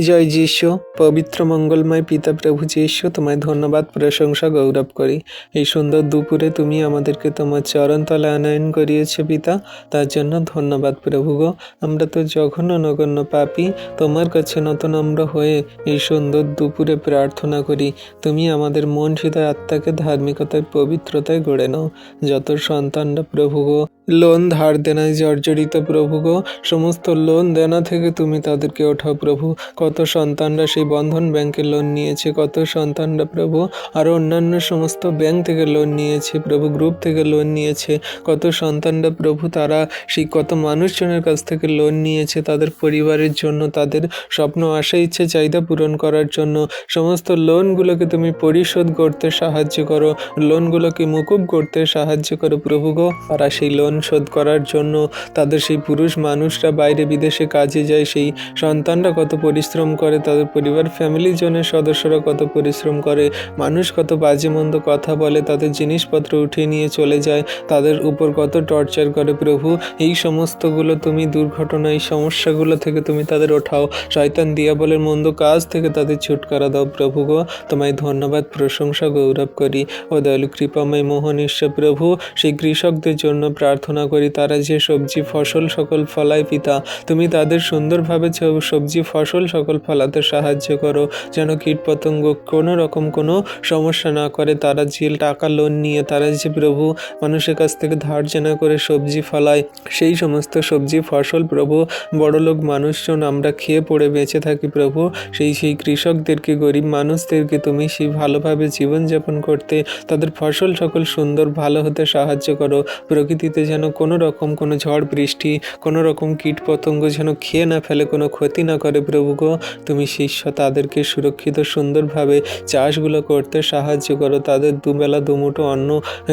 জয় যিশু। পবিত্র মঙ্গলময় পিতা প্রভু যিশু, তোমায় ধন্যবাদ, প্রশংসা, গৌরব করি। এই সুন্দর দুপুরে তুমি আমাদেরকে তোমার চরণতলে আনয়ন করিয়েছো পিতা, তার জন্য ধন্যবাদ প্রভু গো। আমরা তো জঘন্য নগণ্য পাপী, তোমার কাছে নতনম্র হয়ে এই সুন্দর দুপুরে প্রার্থনা করি তুমি আমাদের মন, হৃদয়, আত্মাকে ধার্মিকতায়, পবিত্রতায় গড়ে নাও। যত সন্তানরা প্রভু গো লোন ধার দেনায় জর্জরিত প্রভু গো, সমস্ত লোন দেনা থেকে তুমি তাদেরকে ওঠাও প্রভু। কত সন্তানরা সেই বন্ধন ব্যাংকের লোন নিয়েছে, কত সন্তানরা প্রভু আরও অন্যান্য সমস্ত ব্যাংক থেকে লোন নিয়েছে প্রভু, গ্রুপ থেকে লোন নিয়েছে। কত সন্তানরা প্রভু তারা সেই কত মানুষজনের কাছ থেকে লোন নিয়েছে তাদের পরিবারের জন্য, তাদের স্বপ্ন, আশা, ইচ্ছে, চাহিদা পূরণ করার জন্য। সমস্ত লোনগুলোকে তুমি পরিশোধ করতে সাহায্য করো, লোনগুলোকে মুকুব করতে সাহায্য করো প্রভু গো। তারা সেই লোন শোধ করার জন্য তাদের সেই পুরুষ মানুষরা বাইরে বিদেশে কাজে যায়, সেই সন্তানরা কত পরিশ্রম করে, তাদের পরিবার ফ্যামিলির জনের সদস্যরা কত পরিশ্রম করে, মানুষ কত বাজে মন্দ কথা বলে, তাদের জিনিসপত্র উঠিয়ে নিয়ে চলে যায়, তাদের উপর কত টর্চার করে প্রভু। এই সমস্তগুলো তুমি দুর্ঘটনা, এই সমস্যাগুলো থেকে তুমি তাদের ওঠাও, শয়তান দিয়াবলের মন্দ কাজ থেকে তাদের ছুটকারা দাও প্রভু গো। তোমায় ধন্যবাদ, প্রশংসা, গৌরব করি। ও দয়ালু কৃপাময় মোহন ঈশ্বর প্রভু, সেই কৃষকদের জন্য প্রার্থনা করি, তারা যে সবজি ফসল সকল ফলায় পিতা, তুমি তাদের সুন্দরভাবে সবজি ফসল সকল ফলাতে সাহায্য করো, যেন কীটপতঙ্গ কোনো রকম কোনো সমস্যা না করে। তারা যে টাকা লোন নিয়ে তারা যে প্রভু মানুষের কাছ থেকে ধার জেনা করে সবজি ফলায়, সেই সমস্ত সবজি ফসল প্রভু বড়লোক মানুষজন আমরা খেয়ে পড়ে বেঁচে থাকি প্রভু। সেই কৃষকদেরকে, গরিব মানুষদেরকে তুমি সেই ভালোভাবে জীবনযাপন করতে, তাদের ফসল সকল সুন্দর ভালো হতে সাহায্য করো। প্রকৃতিতে যেন কোনো রকম কোনো ঝড় বৃষ্টি, কোনো রকম কীট পতঙ্গ যেন খেয়ে না ফেলে, কোনো ক্ষতি না করে প্রভু গো। তুমি শিষ্য তাদেরকে সুরক্ষিত সুন্দরভাবে চাষগুলো করতে সাহায্য করো, তাদের দুবেলা দুমুঠো অন্ন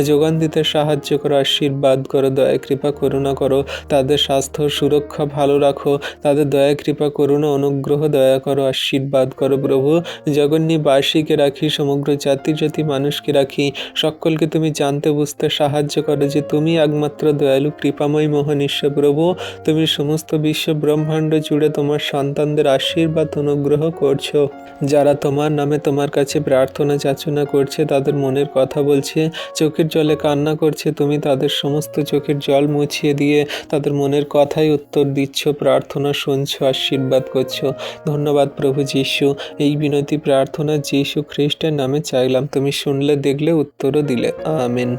যোগান দিতে সাহায্য করো, আশীর্বাদ করো, দয়া কৃপা করুণা করো, তাদের স্বাস্থ্য সুরক্ষা ভালো রাখো, তাদের দয়া কৃপা করুণা অনুগ্রহ দয়া করো, আশীর্বাদ করো প্রভু। জগন্নিবাসীকে রাখি, সমগ্র জাতি জাতি মানুষকে রাখি, সকলকে তুমি জানতে বুঝতে সাহায্য করো যে তুমি একমাত্র দয়ালু কৃপাময় মোহন ঈশ্বর প্রভু। তুমি সমস্ত বিশ্ব ব্রহ্মাণ্ড জুড়ে তোমার সন্তানদের আশীর্বাদ অনুগ্রহ করছো। যারা তোমার নামে তোমার কাছে প্রার্থনা যাচনা করছে, তাদের মনের কথা বলছে, চোখের জলে কান্না করছে, তুমি তাদের সমস্ত চোখের জল মুছিয়ে দিয়ে তাদের মনের কথাই উত্তর দিচ্ছ, প্রার্থনা শুনছো, আশীর্বাদ করছো। ধন্যবাদ প্রভু যিশু। এই বিনতি প্রার্থনা যিশু খ্রিস্টের নামে চাইলাম, তুমি শুনলে, দেখলে, উত্তরও দিলে। আমেন।